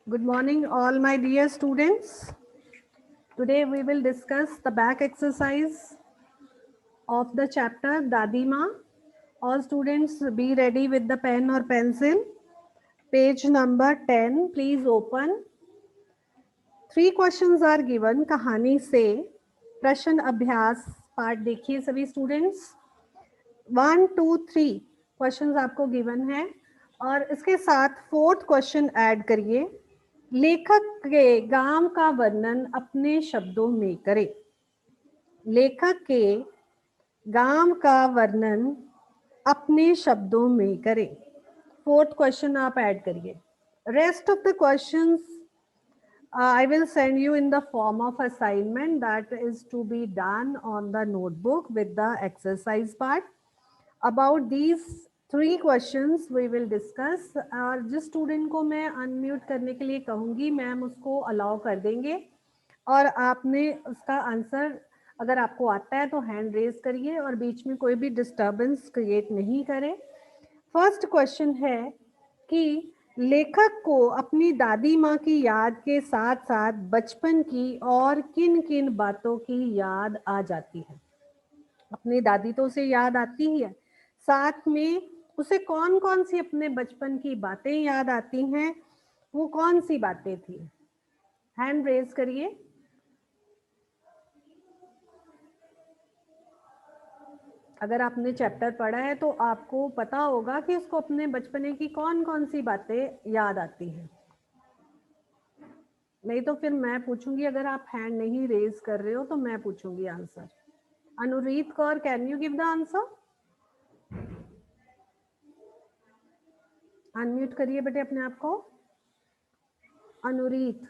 Good morning, all my dear students. Today we will discuss the back exercise of the chapter Dadima. All students be ready with the pen or pencil. Page number 10, please open. 3 questions are given कहानी से प्रश्न अभ्यास part देखिए सभी students 1, 2, 3 questions आपको given है और इसके साथ 4th क्वेश्चन ऐड करिए। लेखक के गांव का वर्णन अपने शब्दों में करें। लेखक के गांव का वर्णन अपने शब्दों में करें। 4th क्वेश्चन आप ऐड करिए। Rest of the questions I will send you in the form of assignment that is to be done on the notebook with the exercise part. About these 3 questions we will discuss. और जिस student को मैं unmute करने के लिए कहूँगी ma'am उसको allow कर देंगे और आपने उसका आंसर अगर आपको आता है तो हैंड रेज करिए और बीच में कोई भी डिस्टर्बेंस क्रिएट नहीं करें। फर्स्ट क्वेश्चन है कि लेखक को अपनी दादी माँ की याद के साथ साथ बचपन की और किन किन बातों की याद आ जाती है। अपनी दादी तो उसे याद आती ही है, साथ में उसे कौन कौन सी अपने बचपन की बातें याद आती हैं, वो कौन सी बातें थी? हैंड रेज करिए। अगर आपने चैप्टर पढ़ा है तो आपको पता होगा कि उसको अपने बचपने की कौन कौन सी बातें याद आती हैं। नहीं तो फिर मैं पूछूंगी, अगर आप हैंड नहीं रेज कर रहे हो तो मैं पूछूंगी answer. Anureet Kaur, can you give the answer? Unmute करिए बेटे अपने आप को। अनुरीत,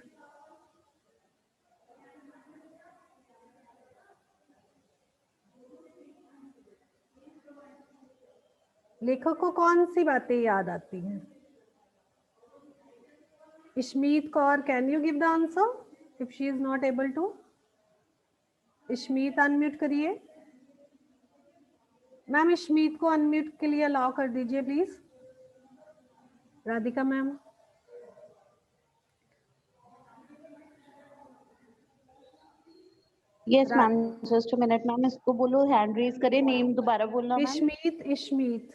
लेखक को कौन सी बातें याद आती हैं? Ishmeet Kaur, can you give the answer if she is not able to? Ishmeet unmute करिए। मैम इशमीत को अनम्यूट के लिए अलाउ कर दीजिए please. Radhika ma'am, yes ma'am, just a minute ma'am, इसको बोलो हैंड रेज करे, नेम दोबारा बोलना मैम। इशमीत, इशमीत,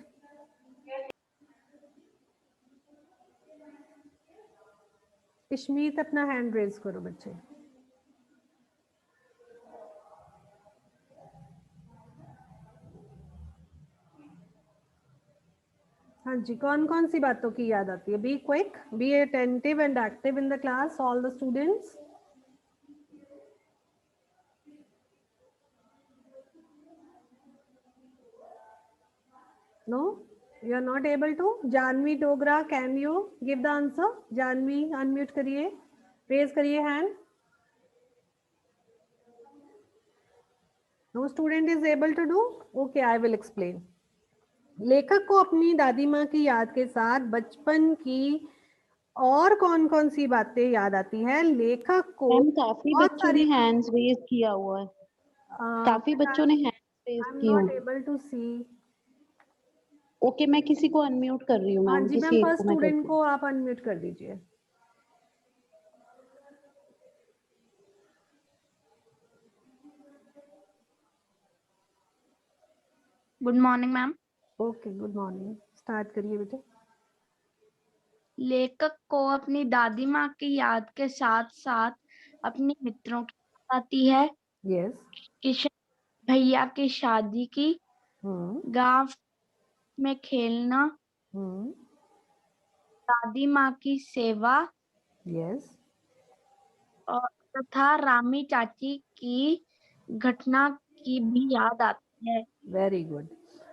इशमीत अपना हैंड रेज करो बच्चे। हाँ जी, कौन कौन सी बातों की याद आती है? Be quick, be attentive and active in the class, all the students. No, you are not able to. Janvi Dogra, can you give the answer? Janvi, unmute करिए, raise करिए hand. No student is able to do. Okay, I will explain. लेखक को अपनी दादी माँ की याद के साथ बचपन की और कौन कौन सी बातें याद आती है? लेखक को काफी बच्चों ने हैंड्स रेज किया हुआ है। काफी बच्चों ने हैंड्स रेज आई एम किए नॉट हैं। Able to see. ओके, मैं किसी को अनम्यूट कर रही हूँ हाँ मैम, जी मैम, किसी एक फर्स्ट को मैं स्टूडेंट करती को आप अनम्यूट कर दीजिए। Good morning ma'am. Okay, good morning, start करिए बेटे। लेखक को अपनी दादी माँ की याद के साथ साथ अपने मित्रों की याद आती है। यस। किशन भैया की शादी की, गांव में खेलना, दादी माँ की सेवा, यस, और तथा रामी चाची की घटना की भी याद आती है। Very good.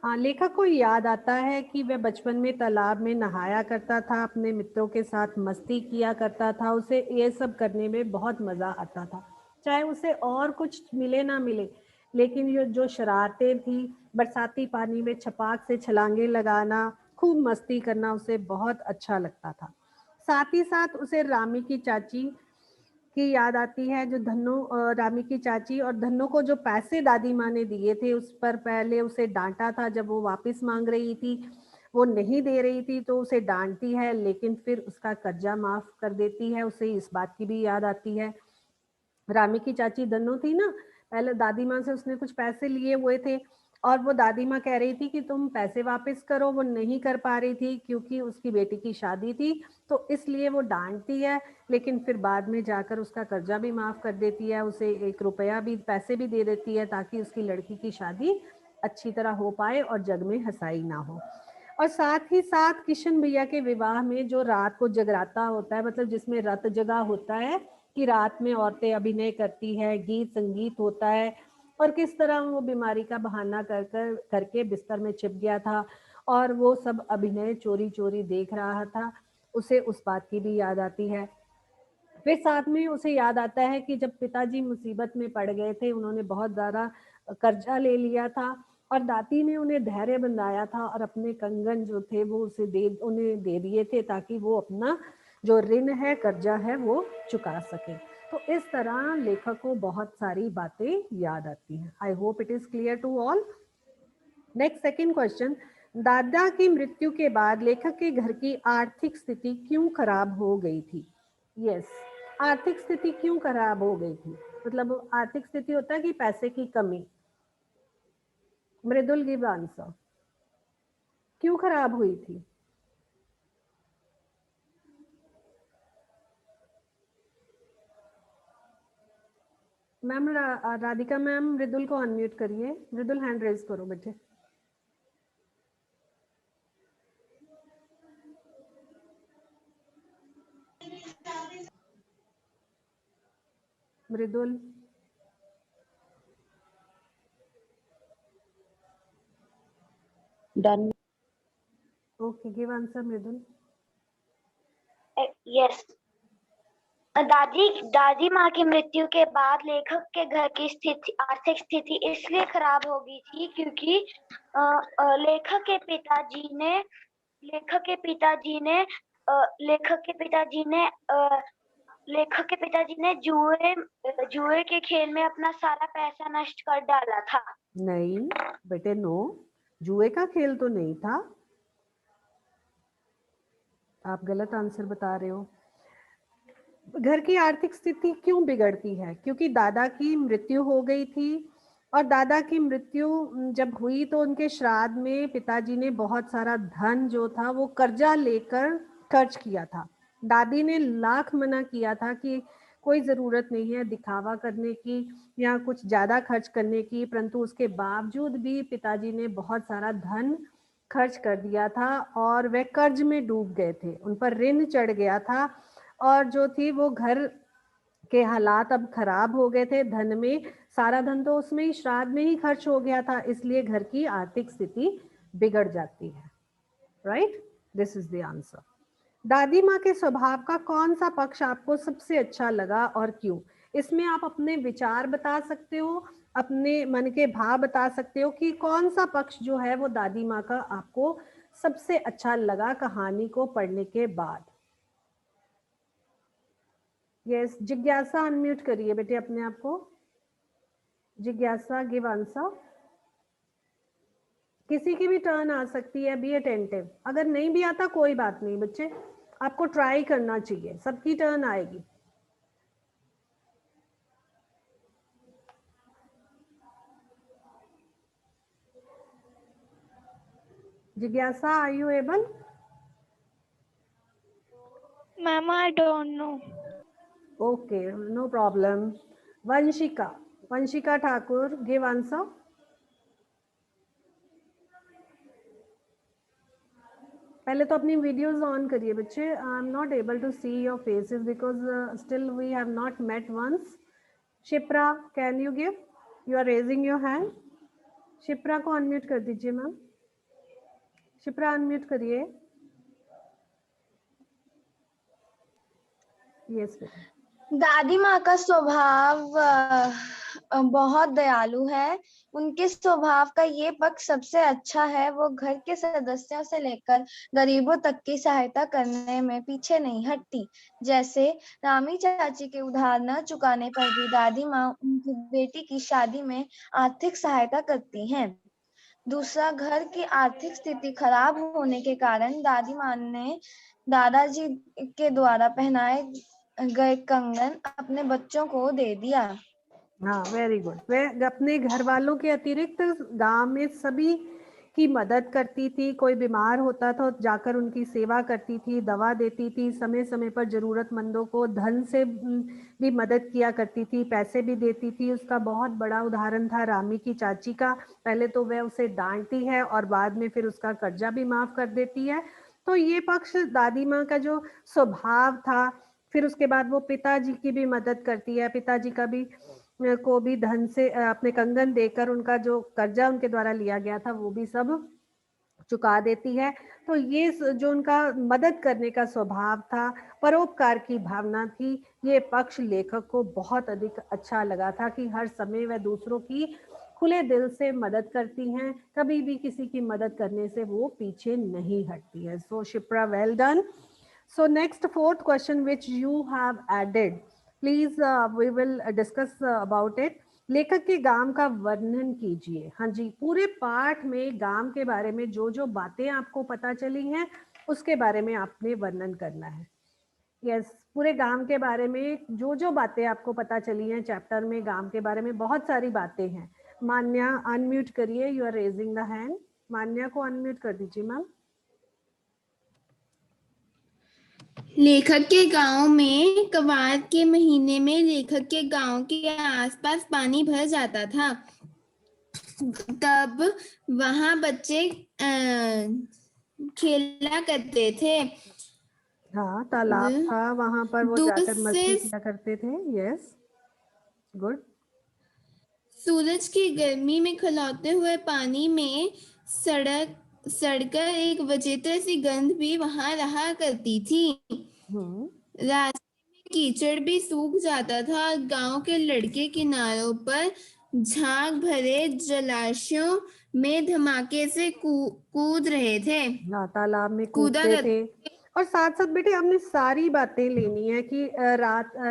हाँ, लेखक को याद आता है कि वह बचपन में तालाब में नहाया करता था, अपने मित्रों के साथ मस्ती किया करता था, उसे ये सब करने में बहुत मज़ा आता था, चाहे उसे और कुछ मिले ना मिले, लेकिन ये जो शरारतें थी, बरसाती पानी में छपाक से छलांगे लगाना, खूब मस्ती करना, उसे बहुत अच्छा लगता था। साथ ही साथ उसे रामी की चाची की याद आती है, जो धन्नो, रामी की चाची और धन्नो को जो पैसे दादी माँ ने दिए थे उस पर पहले उसे डांटा था जब वो वापस मांग रही थी, वो नहीं दे रही थी तो उसे डांटती है, लेकिन फिर उसका कर्जा माफ कर देती है। उसे इस बात की भी याद आती है, रामी की चाची दन्नो थी ना, पहले दादी माँ से उसने कुछ पैसे लिए हुए थे और वो दादी माँ कह रही थी कि तुम पैसे वापस करो, वो नहीं कर पा रही थी क्योंकि उसकी बेटी की शादी थी, तो इसलिए वो डांटती है, लेकिन फिर बाद में जाकर उसका कर्जा भी माफ कर देती है, उसे 1 रुपया भी पैसे भी दे देती है ताकि उसकी लड़की की शादी अच्छी तरह हो पाए और जग में हंसाई ना हो। और साथ ही साथ किशन भैया के विवाह में जो रात को जगराता होता है, मतलब जिसमें रत जगा होता है कि रात में औरतें अभिनय करती है, गीत संगीत होता है, और किस तरह वो बीमारी का बहाना करके बिस्तर में छिप गया था और वो सब अभिनय चोरी चोरी देख रहा था, उसे उस बात की भी याद आती है। फिर साथ में उसे याद आता है कि जब पिताजी मुसीबत में पड़ गए थे, उन्होंने बहुत ज़्यादा कर्जा ले लिया था और दादी ने उन्हें धैर्य बंधाया था और अपने कंगन जो थे वो उन्हें दे दिए थे ताकि वो अपना जो ऋण है, कर्जा है, वो चुका सके। तो इस तरह लेखक को बहुत सारी बातें याद आती हैं। I hope it is clear to all. Next second question, दादा की मृत्यु के बाद लेखक के घर की आर्थिक स्थिति क्यों खराब हो गई थी? यस, आर्थिक स्थिति क्यों खराब हो गई थी? मतलब आर्थिक स्थिति होता है कि पैसे की कमी। मृदुल गिव आंसर, क्यों खराब हुई थी? मैम राधिका मैम, मृदुल को अनम्यूट करिए। मृदुल हैंड रेज करो बेटे। मृदुल, डन। ओके, गिव आंसर मृदुल। यस, दादी माँ की मृत्यु के बाद लेखक के घर की आर्थिक स्थिति इसलिए खराब हो गई थी क्योंकि लेखक के पिताजी ने जुए के खेल में अपना सारा पैसा नष्ट कर डाला था। नहीं बेटे, नो, जुए का खेल तो नहीं था, आप गलत आंसर बता रहे हो। घर की आर्थिक स्थिति क्यों बिगड़ती है? क्योंकि दादा की मृत्यु हो गई थी और दादा की मृत्यु जब हुई तो उनके श्राद्ध में पिताजी ने बहुत सारा धन जो था वो कर्जा लेकर खर्च किया था। दादी ने लाख मना किया था कि कोई ज़रूरत नहीं है दिखावा करने की या कुछ ज़्यादा खर्च करने की, परंतु उसके बावजूद भी पिताजी ने बहुत सारा धन खर्च कर दिया था और वे कर्ज में डूब गए थे, उन पर ऋण चढ़ गया था और जो थी वो घर के हालात अब खराब हो गए थे, धन में सारा धन तो उसमें ही श्राद्ध में ही खर्च हो गया था, इसलिए घर की आर्थिक स्थिति बिगड़ जाती है। Right, this is the answer. दादी माँ के स्वभाव का कौन सा पक्ष आपको सबसे अच्छा लगा और क्यों? इसमें आप अपने विचार बता सकते हो, अपने मन के भाव बता सकते हो कि कौन सा पक्ष जो है वो दादी माँ का आपको सबसे अच्छा लगा कहानी को पढ़ने के बाद। यस, जिज्ञासा अनम्यूट करिए बेटे अपने आप को। जिज्ञासा, गिव आंसर। किसी की भी टर्न आ सकती है, बी अटेंटिव। अगर नहीं भी आता कोई बात नहीं बच्चे, आपको ट्राई करना चाहिए, सबकी टर्न आएगी। जिज्ञासा, are you able? Ma'am, I don't know. Okay, no problem. Vanshika, Vanshika Thakur, give answer. पहले तो अपनी वीडियोस ऑन करिए बच्चे। I am not able to see your faces because still we have not met once. Shipra, can you give? You are raising your hand. Shipra को unmute कर दीजिए ma'am. Shipra unmute करिए। Yes बेटा। दादी माँ का स्वभाव बहुत दयालु है। उनके स्वभाव का ये पक्ष सबसे अच्छा है, वो घर के सदस्यों से लेकर गरीबों तक की सहायता करने में पीछे नहीं हटती। जैसे रामी चाची के उधार न चुकाने पर भी दादी माँ उनकी बेटी की शादी में आर्थिक सहायता करती हैं। दूसरा, घर की आर्थिक स्थिति खराब होने के कारण दादी माँ ने दादाजी के द्वारा पहनाए गए कंगन अपने बच्चों को दे दिया। हाँ, वेरी गुड। वह अपने घर वालों के अतिरिक्त गांव में सभी की मदद करती थी। कोई बीमार होता था तो जाकर उनकी सेवा करती थी, दवा देती थी, समय समय पर जरूरतमंदों को धन से भी मदद किया करती थी, पैसे भी देती थी। उसका बहुत बड़ा उदाहरण था रामी की चाची का। पहले तो वह उसे डांटती है और बाद में फिर उसका कर्जा भी माफ कर देती है। तो ये पक्ष दादी माँ का जो स्वभाव था। फिर उसके बाद वो पिताजी की भी मदद करती है, पिताजी का भी को भी धन से अपने कंगन देकर उनका जो कर्जा उनके द्वारा लिया गया था वो भी सब चुका देती है। तो ये जो उनका मदद करने का स्वभाव था, परोपकार की भावना थी, ये पक्ष लेखक को बहुत अधिक अच्छा लगा था कि हर समय वह दूसरों की खुले दिल से मदद करती हैं, कभी भी किसी की मदद करने से वो पीछे नहीं हटती है। So Shipra, well done. So next fourth question which you have added, please we will discuss about it. लेखक के गांव का वर्णन कीजिए। हाँ जी, पूरे पाठ में गांव के बारे में जो जो बातें आपको पता चली हैं उसके बारे में आपने वर्णन करना है। यस, पूरे गांव के बारे में जो जो बातें आपको पता चली हैं चैप्टर में, गांव के बारे में बहुत सारी बातें हैं। मान्या, अनम्यूट करिए, you are raising the hand. Manya को अनम्यूट कर दीजिए मैम। लेखक के गांव में कवार के महीने में लेखक के गांव के आसपास पानी भर जाता था। तब वहां बच्चे खेला करते थे। हाँ, तालाब था वहां पर, वो दूर जाकर मस्ती से किया करते थे। Yes, good. सूरज की गर्मी में खौलते हुए पानी में सड़कर एक विचित्र सी गंध भी वहां रहा करती थी। रास्ते में कीचड़ भी सूख जाता था। गांव के लड़के किनारों पर झाग भरे जलाशयों में धमाके से कूद रहे थे। हाँ, तालाब में कूदते थे। और साथ साथ बेटे हमने सारी बातें लेनी है कि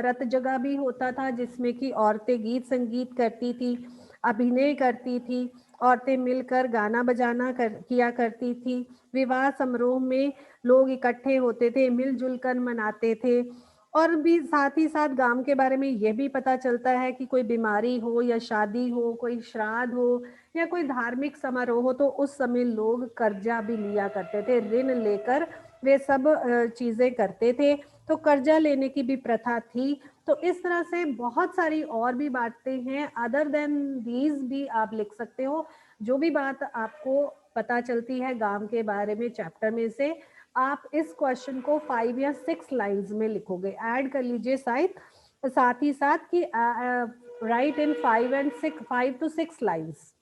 रत जगह भी होता था जिसमें कि औरतें गीत संगीत करती थी, अभिनय करती थी, औरतें मिलकर गाना बजाना किया करती थी। विवाह समारोह में लोग इकट्ठे होते थे, मिलजुल कर मनाते थे। और भी साथ ही साथ गांव के बारे में यह भी पता चलता है कि कोई बीमारी हो या शादी हो, कोई श्राद्ध हो या कोई धार्मिक समारोह हो तो उस समय लोग कर्जा भी लिया करते थे, ऋण लेकर वे सब चीजें करते थे। तो कर्जा लेने की भी प्रथा थी। तो इस तरह से बहुत सारी और भी बातें हैं, अदर देन दीज भी आप लिख सकते हो। जो भी बात आपको पता चलती है गांव के बारे में चैप्टर में से, आप इस क्वेश्चन को 5 या 6 लाइंस में लिखोगे। ऐड कर लीजिए साथ ही साथ कि राइट इन 5 to 6 लाइंस।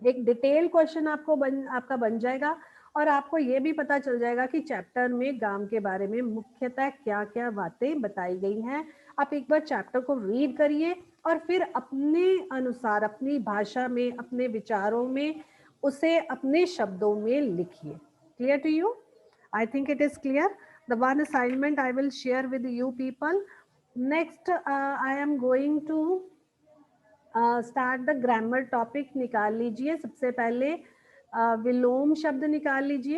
एक डिटेल क्वेश्चन आपका बन जाएगा और आपको ये भी पता चल जाएगा कि चैप्टर में गांव के बारे में मुख्यतः क्या क्या बातें बताई गई हैं। आप एक बार चैप्टर को रीड करिए और फिर अपने अनुसार, अपनी भाषा में, अपने विचारों में उसे अपने शब्दों में लिखिए। Clear to you? I think it is clear. The one assignment I will share with you people. Next, I am going to start the grammar topic. निकाल लीजिए। सबसे पहले विलोम शब्द निकाल लीजिए।